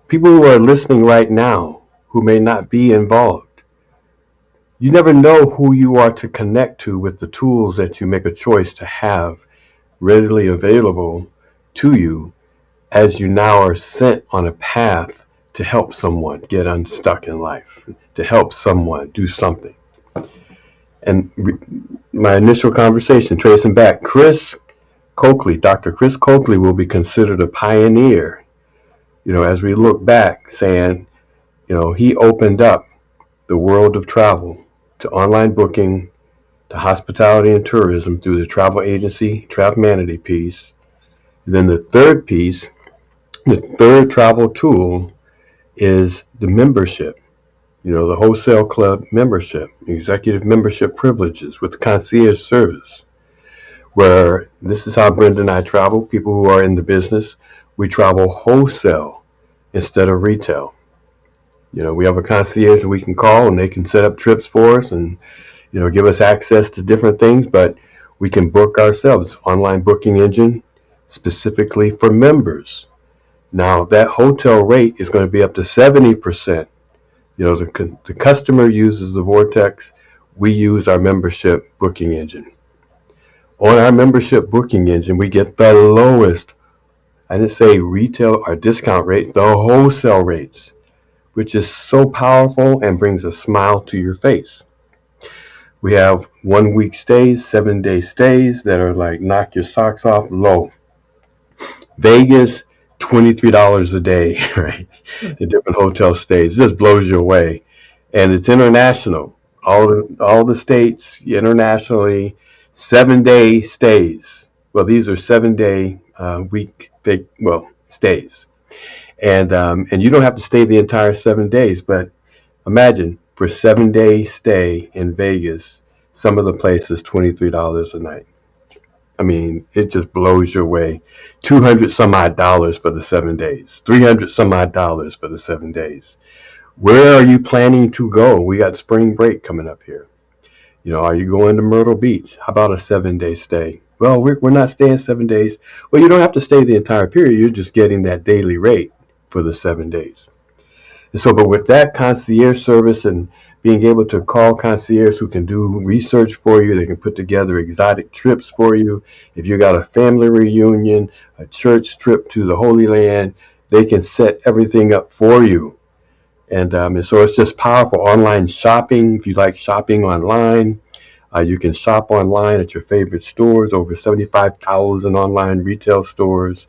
Speaker 2: People who are listening right now who may not be involved, you never know who you are to connect to with the tools that you make a choice to have readily available to you as you now are sent on a path to help someone get unstuck in life, to help someone do something. And my initial conversation, tracing back, Dr. Chris Coakley will be considered a pioneer, as we look back saying, he opened up the world of travel to online booking, to hospitality and tourism through the travel agency, Travemanity piece. And then the third travel tool is the membership, the wholesale club membership, executive membership privileges with concierge service, where this is how Brenda and I travel. People who are in the business, we travel wholesale instead of retail. We have a concierge that we can call and they can set up trips for us and, give us access to different things, but we can book ourselves. Online booking engine specifically for members. Now that hotel rate is going to be up to 70%. The customer uses the Vortex. We use our membership booking engine. On our membership booking engine, we get the lowest, I didn't say retail or discount rate, the wholesale rates, which is so powerful and brings a smile to your face. We have 1 week stays, 7-day stays that are like knock your socks off low. Vegas, $23 a day, right? The different hotel stays. It just blows you away. And it's international. All the states internationally, 7-day stays. Well, these are 7-day stays. And you don't have to stay the entire 7 days, but imagine for a 7-day stay in Vegas, some of the places $23 a night. I mean, it just blows your way. $200 some odd dollars for the 7 days. $300 some odd dollars for the 7 days. Where are you planning to go? We got spring break coming up here. Are you going to Myrtle Beach? How about a 7-day stay? Well, we're not staying 7 days. Well, you don't have to stay the entire period. You're just getting that daily rate for the 7 days. And so, but with that concierge service and being able to call concierge who can do research for you, they can put together exotic trips for you. If you got a family reunion, a church trip to the Holy Land, they can set everything up for you. And so it's just powerful. Online shopping, if you like shopping online, you can shop online at your favorite stores, over 75,000 online retail stores.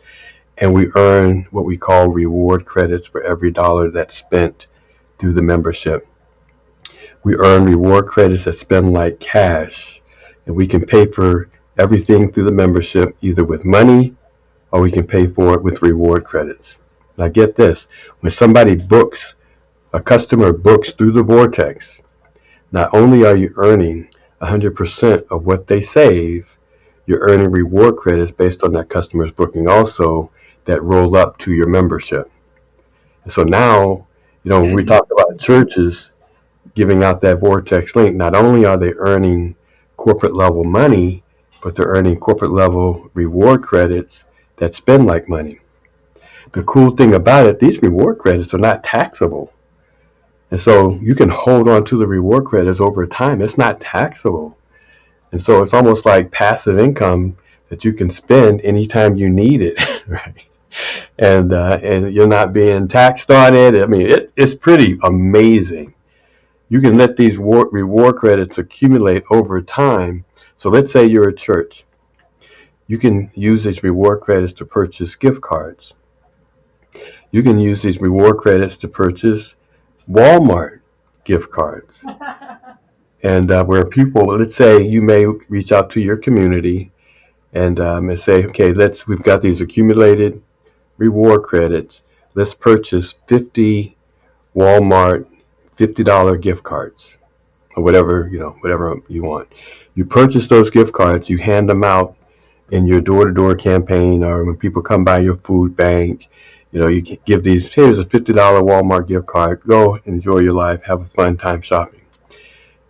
Speaker 2: And we earn what we call reward credits for every dollar that's spent through the membership. We earn reward credits that spend like cash, and we can pay for everything through the membership either with money or we can pay for it with reward credits. Now get this, when a customer books through the Vortex, not only are you earning 100% of what they save, you're earning reward credits based on that customer's booking also that roll up to your membership. And so now, when we talk about churches giving out that Vortex link, not only are they earning corporate level money, but they're earning corporate level reward credits that spend like money. The cool thing about it, these reward credits are not taxable. And so you can hold on to the reward credits over time. It's not taxable. And so it's almost like passive income that you can spend anytime you need it, right? And you're not being taxed on it. I mean, it's pretty amazing. You can let these reward credits accumulate over time. So let's say you're a church. You can use these reward credits to purchase gift cards. You can use these reward credits to purchase Walmart gift cards. And where people, let's say you may reach out to your community and say, okay, we've got these accumulated reward credits. Let's purchase 50 Walmart $50 gift cards or whatever you want. You purchase those gift cards, you hand them out in your door-to-door campaign, or when people come by your food bank, you can give here's a $50 Walmart gift card, go enjoy your life, have a fun time shopping.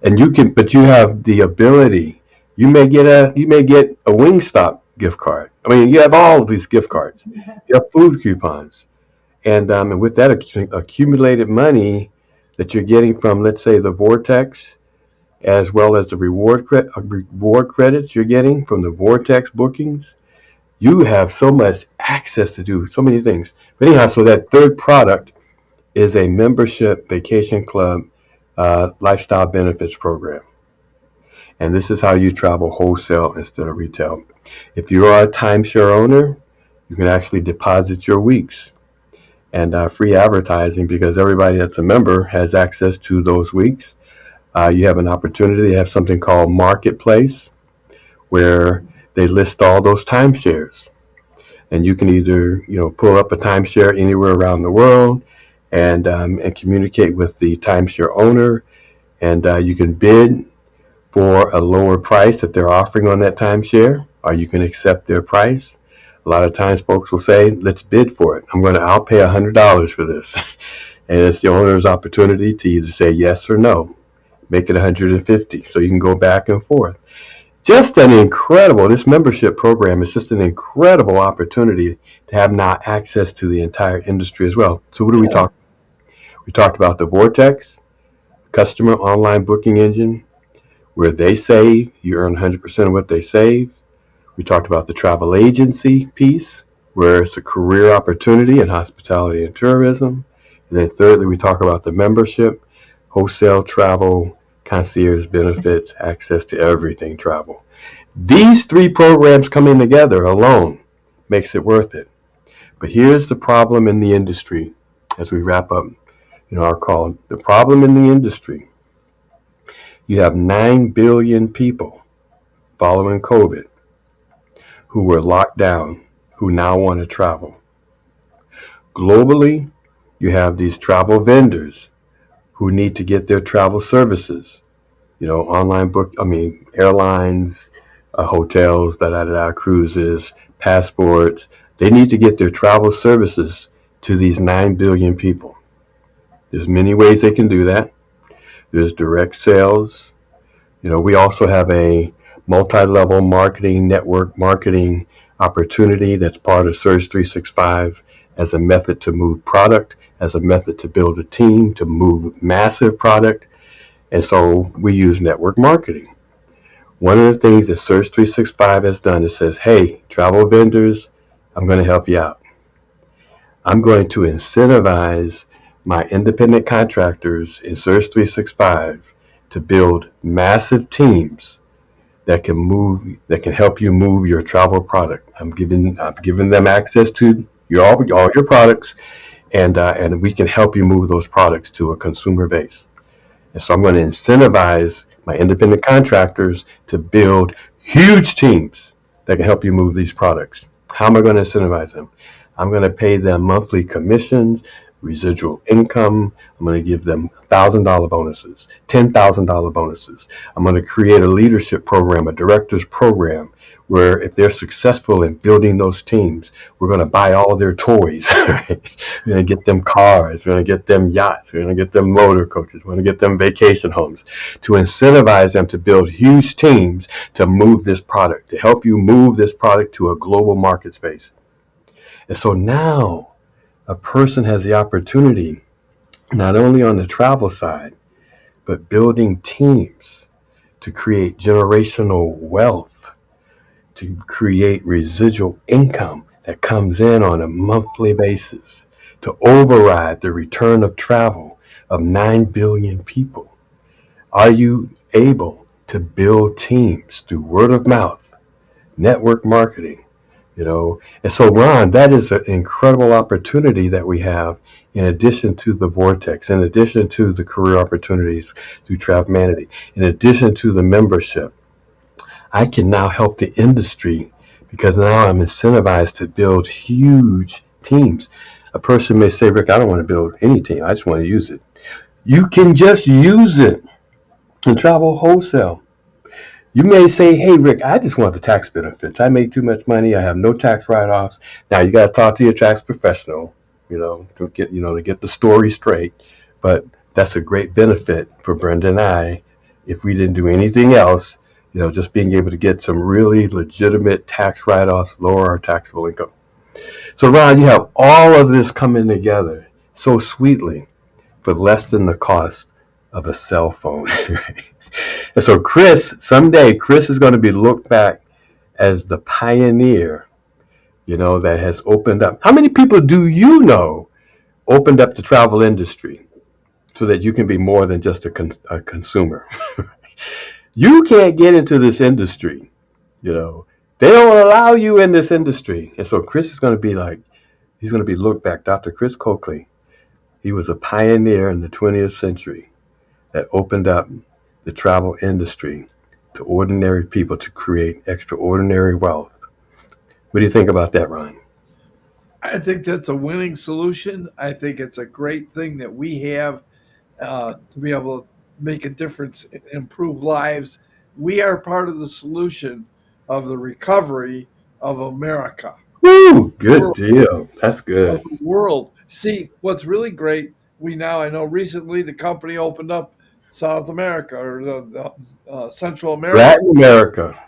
Speaker 2: and but you have the ability. You may get a Wingstop gift card. I mean, you have all of these gift cards. You have food coupons, and with that accumulated money that you're getting from, let's say, the Vortex, as well as the reward credits you're getting from the Vortex bookings, you have so much access to do so many things. But anyhow, so that third product is a membership vacation club lifestyle benefits program. And this is how you travel wholesale instead of retail. If you are a timeshare owner, you can actually deposit your weeks and free advertising, because everybody that's a member has access to those weeks. You have an opportunity to have something called Marketplace, where they list all those timeshares. And you can either pull up a timeshare anywhere around the world and communicate with the timeshare owner, and you can bid for a lower price that they're offering on that timeshare, or you can accept their price. A lot of times folks will say, let's bid for it. I'll pay $100 for this. And it's the owner's opportunity to either say yes or no, make it 150. So you can go back and forth. This membership program is just an incredible opportunity to have now access to the entire industry as well. So what do we talk? We talked about the Vortex, customer online booking engine, where they save, you earn 100% of what they save. We talked about the travel agency piece, where it's a career opportunity in hospitality and tourism. And then thirdly, we talk about the membership, wholesale travel, concierge benefits, access to everything travel. These three programs coming together alone makes it worth it. But here's the problem in the industry as we wrap up our call. The problem in the industry: you have 9 billion people following COVID who were locked down, who now want to travel. Globally, you have these travel vendors who need to get their travel services, online airlines, hotels, cruises, passports. They need to get their travel services to these 9 billion people. There's many ways they can do that. There's direct sales. We also have a multi-level marketing, network marketing opportunity that's part of Surge 365 as a method to move product, as a method to build a team, to move massive product. And so we use network marketing. One of the things that Surge 365 has done is says, hey, travel vendors, I'm going to help you out. I'm going to incentivize my independent contractors in Surge 365 to build massive teams that can help you move your travel product. I'm giving them access to all your products, and we can help you move those products to a consumer base. And so I'm going to incentivize my independent contractors to build huge teams that can help you move these products. How am I going to incentivize them? I'm going to pay them monthly commissions, residual income. I'm going to give them $1,000 bonuses, $10,000 bonuses. I'm going to create a leadership program, a director's program, where if they're successful in building those teams, we're going to buy all their toys. Right? We're going to get them cars. We're going to get them yachts. We're going to get them motor coaches. We're going to get them vacation homes, to incentivize them to build huge teams to move this product, to help you move this product to a global market space. And so now a person has the opportunity, not only on the travel side, but building teams to create generational wealth, to create residual income that comes in on a monthly basis, to override the return of travel of 9 billion people. Are you able to build teams through word of mouth, network marketing? And so, Ron, that is an incredible opportunity that we have, in addition to the Vortex, in addition to the career opportunities through Travemanity, in addition to the membership. I can now help the industry because now I'm incentivized to build huge teams. A person may say, Rick, I don't want to build any team. I just want to use it. You can just use it and travel wholesale. You may say, hey, Rick, I just want the tax benefits. I make too much money. I have no tax write-offs. Now, you got to talk to your tax professional, to get the story straight. But that's a great benefit for Brenda and I if we didn't do anything else, just being able to get some really legitimate tax write-offs, lower our taxable income. So, Ron, you have all of this coming together so sweetly for less than the cost of a cell phone. And so, someday, Chris is going to be looked back as the pioneer, that has opened up. How many people do you know opened up the travel industry so that you can be more than just a consumer? You can't get into this industry, you know. They don't allow you in this industry. And so Chris is going to be like, he's going to be looked back. Dr. Chris Coakley, he was a pioneer in the 20th century that opened up the travel industry to ordinary people to create extraordinary wealth. What do you think about that, Ron?
Speaker 3: I think that's a winning solution. I think it's a great thing that we have to be able to make a difference, improve lives. We are part of the solution of the recovery of America,
Speaker 2: Woo! Good
Speaker 3: world,
Speaker 2: deal. That's good.
Speaker 3: of the world. See, what's really great, I know recently the company opened up South America or the Central America.
Speaker 2: Latin America.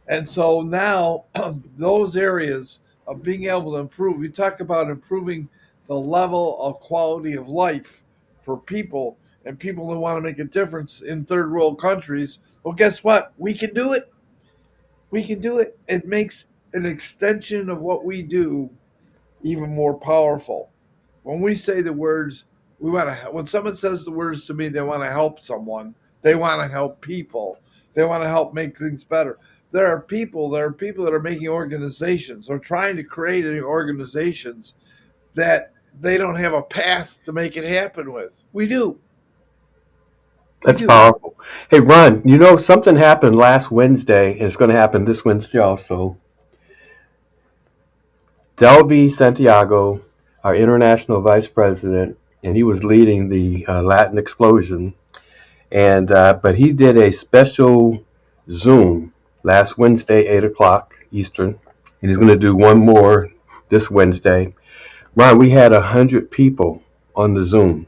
Speaker 3: And so now those areas of being able to improve, you talk about improving the level of quality of life for people and people who want to make a difference in third world countries. Well, guess what? We can do it. We can do it. It makes an extension of what we do even more powerful. When we say the words, when someone says the words to me, they want to help someone. They want to help people. They want to help make things better. There are people that are making organizations or trying to create organizations that they don't have a path to make it happen with. We do. We
Speaker 2: That's
Speaker 3: do.
Speaker 2: powerful. Hey, Ron, something happened last Wednesday, and it's going to happen this Wednesday also. Delby Santiago, our international vice president, and he was leading the Latin explosion. And but he did a special Zoom last Wednesday, 8 o'clock Eastern, and he's going to do one more this Wednesday. Ron, we had 100 people on the Zoom,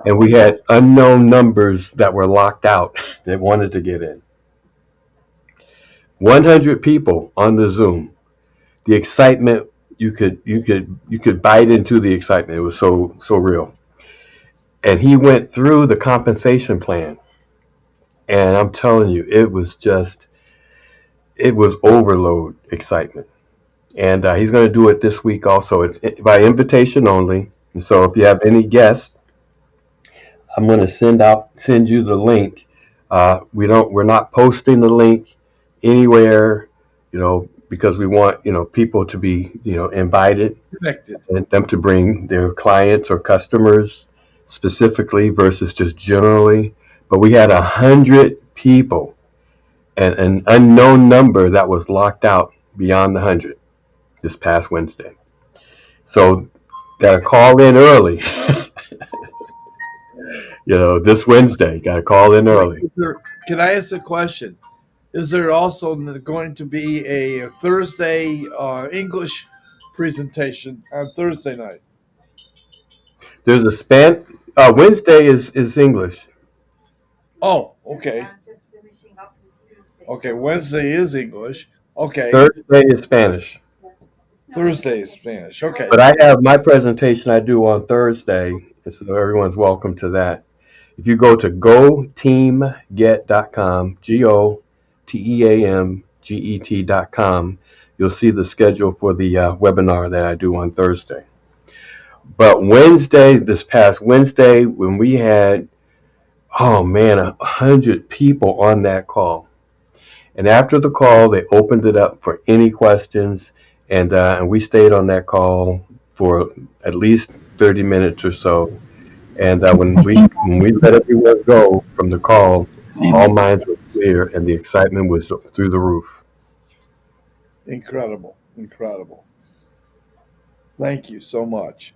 Speaker 2: and we
Speaker 3: Wow.
Speaker 2: had unknown numbers that were locked out that wanted to get in. 100 people on the Zoom. The excitement, you could bite into the excitement. It was so real. And he went through the compensation plan, and I'm telling you, it was overload excitement. And he's going to do it this week also. It's by invitation only. And so if you have any guests, I'm going to send you the link. We're not posting the link anywhere, because we want, people to be, invited
Speaker 3: Connected.
Speaker 2: and them to bring their clients or customers specifically versus just generally. But we had 100 people and an unknown number that was locked out beyond the 100 this past Wednesday. So got to call in early. This Wednesday, got to call in early.
Speaker 3: Can I ask a question? Is there also going to be a Thursday English presentation on Thursday night?
Speaker 2: There's a Wednesday is English.
Speaker 3: Oh, okay.
Speaker 1: Ron's just finishing up his Tuesday.
Speaker 3: Okay, Wednesday is English. Okay,
Speaker 2: Thursday is Spanish.
Speaker 3: Thursday is Spanish. Okay,
Speaker 2: But I have my presentation I do on Thursday, and so everyone's welcome to that. If you go to goteamget.com, GOTEAMGET.com, you'll see the schedule for the webinar that I do on Thursday. But this past Wednesday, when we had, oh man, 100 people on that call. And after the call, they opened it up for any questions, and we stayed on that call for at least 30 minutes or so. And when we let everyone go from the call, all minds were clear, and the excitement was through the roof.
Speaker 3: incredible, incredible. Thank you so much.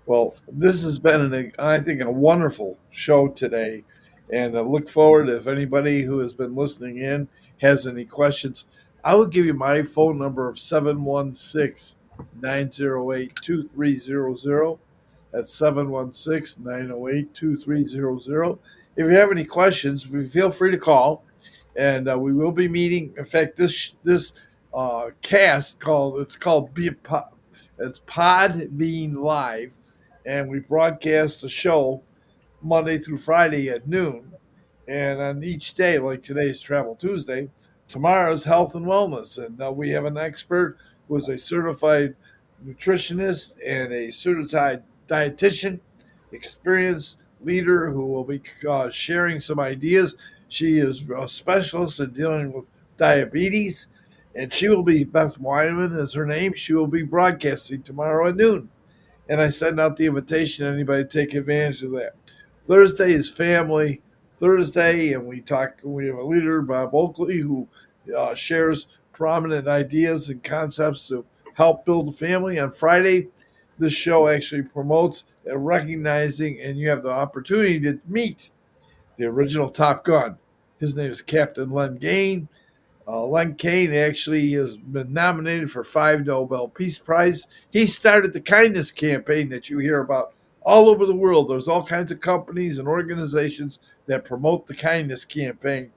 Speaker 3: Well, this has been, I think, a wonderful show today. And I look forward if anybody who has been listening in has any questions. I will give you my phone number of 716-908-2300. That's 716-908-2300. If you have any questions, feel free to call, and we will be meeting. In fact, this cast called it's Pod Being Live, and we broadcast a show Monday through Friday at noon. And on each day, like today's Travel Tuesday, tomorrow's Health and Wellness. And we have an expert who is a certified nutritionist and a certified dietitian, experienced leader who will be sharing some ideas. She is a specialist in dealing with diabetes, and she will be, Beth Wyman is her name. She will be broadcasting tomorrow at noon, and I send out the invitation to anybody to take advantage of that. Thursday is Family Thursday, and we talk. We have a leader, Bob Oakley, who shares prominent ideas and concepts to help build a family. On Friday, this show actually promotes recognizing, and you have the opportunity to meet the original Top Gun. His name is Captain Len Gain. Len Kane actually has been nominated for 5 Nobel Peace Prize. He started the kindness campaign that you hear about all over the world. There's all kinds of companies and organizations that promote the kindness campaign.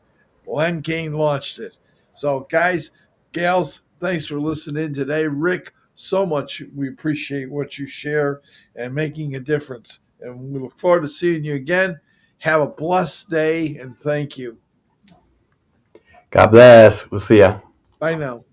Speaker 3: Len Kane launched it. So, guys, gals, thanks for listening today. Rick, so much we appreciate what you share and making a difference. And we look forward to seeing you again. Have a blessed day, and thank you.
Speaker 2: God bless. We'll see ya.
Speaker 3: Bye now.